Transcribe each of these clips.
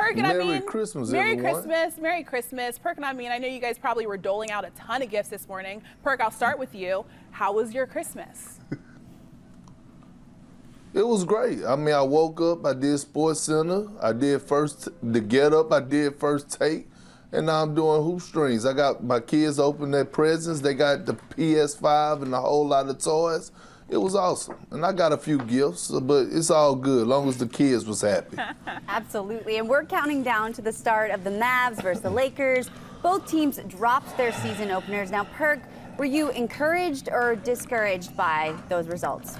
Perk, and Merry Christmas, Merry everyone. Christmas, Merry Christmas. Perk, and I know you guys probably were doling out a ton of gifts this morning. Perk, I'll start with you. How was your Christmas? It was great. I mean, I woke up, I did Sports Center, I did the Get Up, I did First Take, and now I'm doing hoop strings. I got my kids open their presents. They got the PS5 and a whole lot of toys. It was awesome. And I got a few gifts, but it's all good as long as the kids was happy. Absolutely. And we're counting down to the start of the Mavs versus the Lakers. Both teams dropped their season openers. Now, Perk, were you encouraged or discouraged by those results?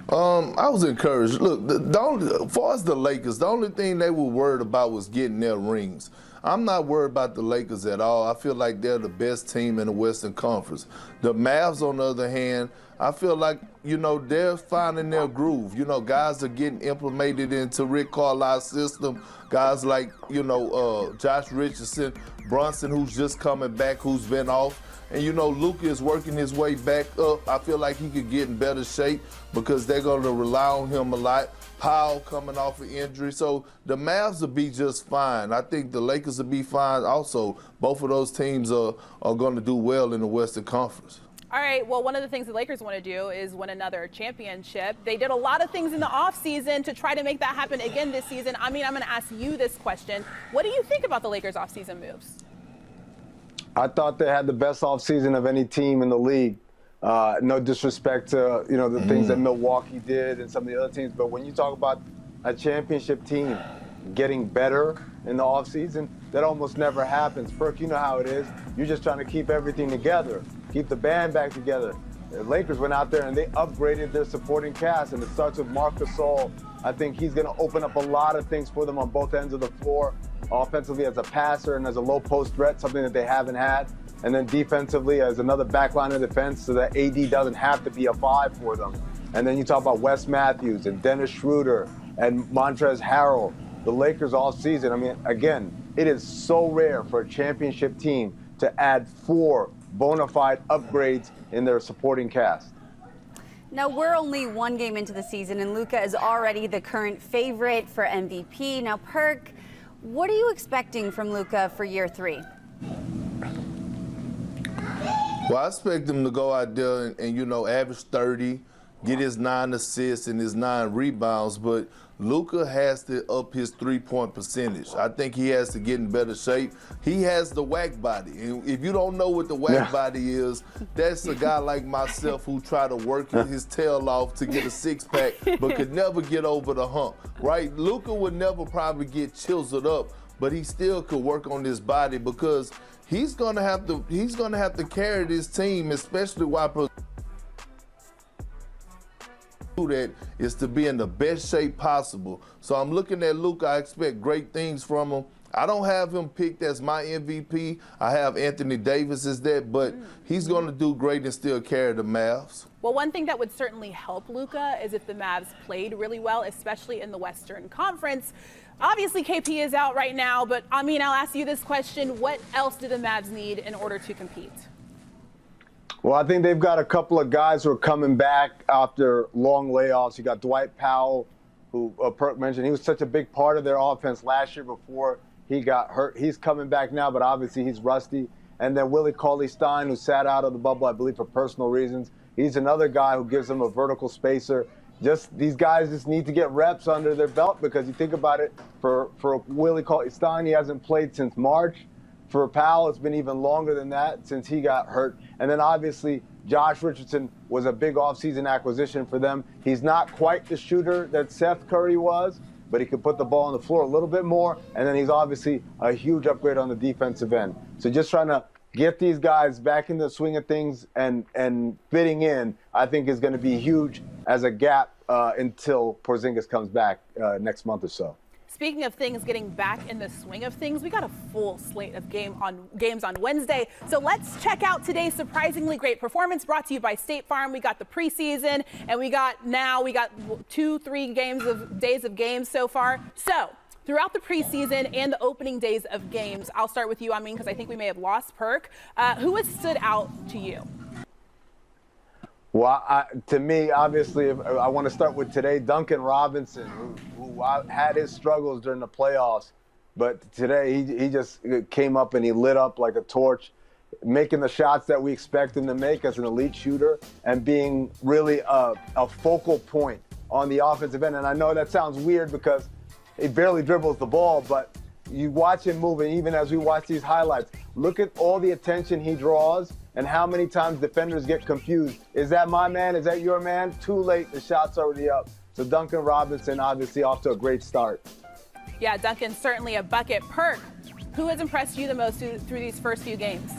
I was encouraged. Look, as far as the Lakers, the only thing they were worried about was getting their rings. I'm not worried about the Lakers at all. I feel like they're the best team in the Western Conference. The Mavs, on the other hand, I feel like, they're finding their groove. Guys are getting implemented into Rick Carlisle's system. Guys like, Josh Richardson, Brunson, who's just coming back, who's been off. And, Luka is working his way back up. I feel like he could get in better shape because they're going to rely on him a lot. Powell coming off an injury. So the Mavs will be just fine. I think the Lakers will be fine also. Both of those teams are going to do well in the Western Conference. All right, well, one of the things the Lakers want to do is win another championship. They did a lot of things in the offseason to try to make that happen again this season. I'm going to ask you this question. What do you think about the Lakers' offseason moves? I thought they had the best offseason of any team in the league. No disrespect to, the things that Milwaukee did and some of the other teams, but when you talk about a championship team getting better in the offseason, that almost never happens. Perk, you know how it is. You're just trying to keep everything together, keep the band back together. The Lakers went out there and they upgraded their supporting cast, and it starts with Marc Gasol. I think he's going to open up a lot of things for them on both ends of the floor, offensively as a passer and as a low-post threat, something that they haven't had. And then defensively as another backline of defense so that AD doesn't have to be a 5 for them. And then you talk about Wes Matthews and Dennis Schroeder and Montrezl Harrell. The Lakers all season, I mean, again, it is so rare for a championship team to add 4 bona fide upgrades in their supporting cast. Now, we're only one game into the season, and Luka is already the current favorite for MVP. Now, Perk, what are you expecting from Luka for year 3? Well, I expect him to go out there and average 30, get his 9 assists and his 9 rebounds, but Luka has to up his three-point percentage. I think he has to get in better shape. He has the whack body. And if you don't know what the whack body is, that's a guy like myself who try to work his tail off to get a six-pack but could never get over the hump, right? Luka would never probably get chiseled up, but he still could work on his body because he's gonna have to carry this team, especially while that is to be in the best shape possible. So I'm looking at Luka. I expect great things from him. I don't have him picked as my MVP. I have Anthony Davis as that, but he's going to do great and still carry the Mavs. Well, one thing that would certainly help Luka is if the Mavs played really well, especially in the Western Conference. Obviously, KP is out right now, but I'll ask you this question. What else do the Mavs need in order to compete? Well, I think they've got a couple of guys who are coming back after long layoffs. You got Dwight Powell, who Perk mentioned. He was such a big part of their offense last year before he got hurt. He's coming back now, but obviously he's rusty. And then Willie Cauley-Stein, who sat out of the bubble, I believe, for personal reasons. He's another guy who gives them a vertical spacer. These guys just need to get reps under their belt because you think about it, for Willie Cauley-Stein, he hasn't played since March. For Powell, it's been even longer than that since he got hurt. And then obviously Josh Richardson was a big offseason acquisition for them. He's not quite the shooter that Seth Curry was, but he could put the ball on the floor a little bit more. And then he's obviously a huge upgrade on the defensive end. So just trying to get these guys back in the swing of things and fitting in, I think is going to be huge as a gap until Porzingis comes back next month or so. Speaking of things getting back in the swing of things, we got a full slate of games on Wednesday. So let's check out today's surprisingly great performance brought to you by State Farm. We got the preseason, and we got 2-3 days of games so far. So throughout the preseason and the opening days of games, I'll start with you, because I think we may have lost Perk. Who has stood out to you? Well, to me, obviously, I want to start with today. Duncan Robinson, who had his struggles during the playoffs, but today he just came up and he lit up like a torch, making the shots that we expect him to make as an elite shooter and being really a focal point on the offensive end. And I know that sounds weird because he barely dribbles the ball, but you watch him move, and even as we watch these highlights, look at all the attention he draws and how many times defenders get confused. Is that my man? Is that your man? Too late, the shot's already up. So Duncan Robinson obviously off to a great start. Yeah, Duncan's certainly a bucket. Perk, who has impressed you the most through these first few games?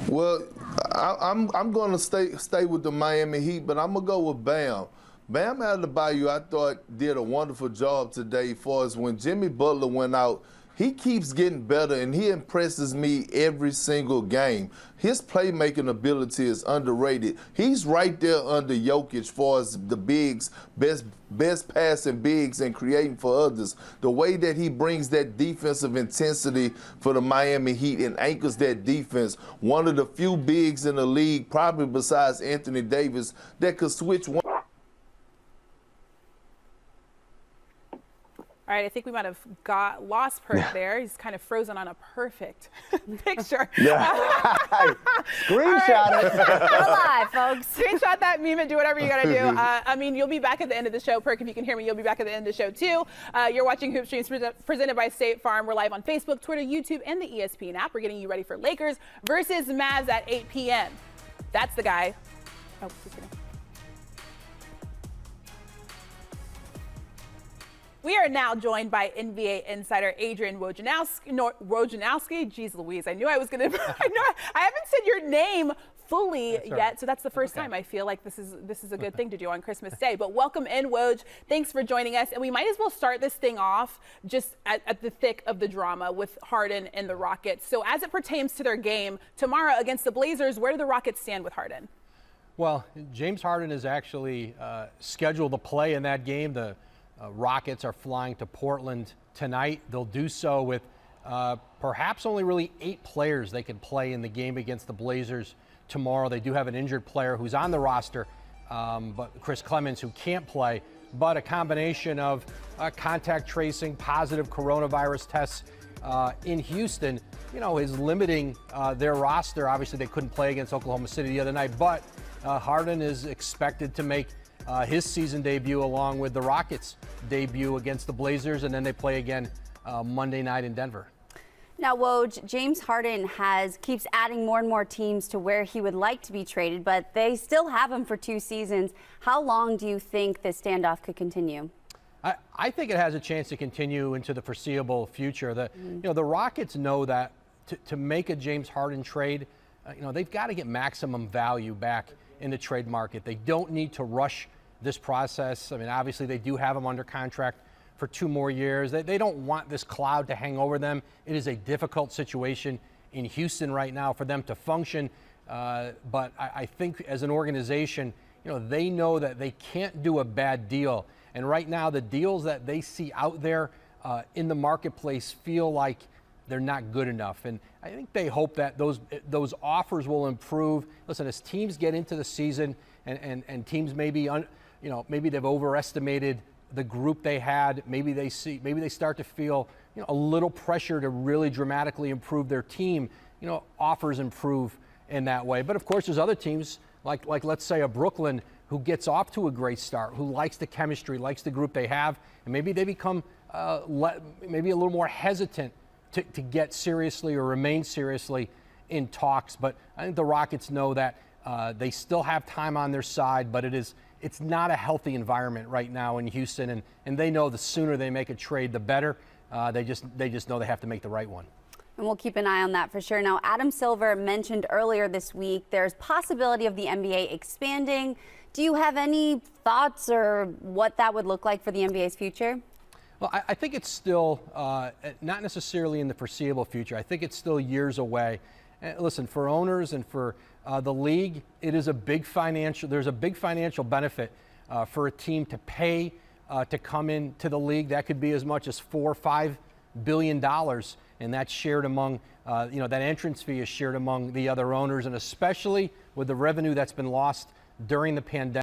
Well, I'm going to stay with the Miami Heat, but I'm going to go with Bam. Bam Adebayo, I thought, did a wonderful job today for us. When Jimmy Butler went out, he keeps getting better, and he impresses me every single game. His playmaking ability is underrated. He's right there under Jokic as far as the bigs, best passing bigs and creating for others. The way that he brings that defensive intensity for the Miami Heat and anchors that defense, one of the few bigs in the league, probably besides Anthony Davis, that could switch one. All right, I think we might have lost Perk there. He's kind of frozen on a perfect picture. Yeah. Screenshot it. We're live, folks. Screenshot that meme and do whatever you got to do. I mean, you'll be back at the end of the show. Perk, if you can hear me, you'll be back at the end of the show, too. You're watching Hoop Streams presented by State Farm. We're live on Facebook, Twitter, YouTube, and the ESPN app. We're getting you ready for Lakers versus Mavs at 8 p.m. That's the guy. Oh, just kidding. We are now joined by NBA insider Adrian Wojnarowski. Jeez Louise, I knew I was going to. I haven't said your name fully yet, so that's the first time. I feel like this is a good thing to do on Christmas Day. But welcome in, Woj. Thanks for joining us. And we might as well start this thing off just at the thick of the drama with Harden and the Rockets. So as it pertains to their game tomorrow against the Blazers, where do the Rockets stand with Harden? Well, James Harden is actually scheduled to play in that game. The Rockets are flying to Portland tonight. They'll do so with perhaps only really 8 players they can play in the game against the Blazers tomorrow. They do have an injured player who's on the roster, but Chris Clemens, who can't play, but a combination of contact tracing, positive coronavirus tests in Houston, is limiting their roster. Obviously, they couldn't play against Oklahoma City the other night, but Harden is expected to make his season debut along with the Rockets' debut against the Blazers, and then they play again Monday night in Denver. Now, Woj, James Harden keeps adding more and more teams to where he would like to be traded, but they still have him for 2 seasons. How long do you think this standoff could continue? I think it has a chance to continue into the foreseeable future. The Rockets know that to make a James Harden trade, they've got to get maximum value back in the trade market. They don't need to rush this process. I mean, obviously they do have him under contract for 2 more years. They don't want this cloud to hang over them. It is a difficult situation in Houston right now for them to function. But I think as an organization, they know that they can't do a bad deal. And right now the deals that they see out there in the marketplace feel like they're not good enough. And I think they hope that those offers will improve. Listen, as teams get into the season and teams maybe they've overestimated the group they had, maybe they start to feel a little pressure to really dramatically improve their team. Offers improve in that way. But of course there's other teams like let's say a Brooklyn who gets off to a great start, who likes the chemistry, likes the group they have, and maybe they become maybe a little more hesitant to get seriously or remain seriously in talks. But I think the Rockets know that they still have time on their side, but it's not a healthy environment right now in Houston, and they know the sooner they make a trade, the better. They just know they have to make the right one. And we'll keep an eye on that for sure. Now, Adam Silver mentioned earlier this week there's possibility of the NBA expanding. Do you have any thoughts or what that would look like for the NBA's future? Well, I think it's still not necessarily in the foreseeable future. I think it's still years away. Listen, for owners and for the league, there's a big financial benefit for a team to pay to come into the league. That could be as much as $4 or $5 billion. and that's shared among, that entrance fee is shared among the other owners, and especially with the revenue that's been lost during the pandemic.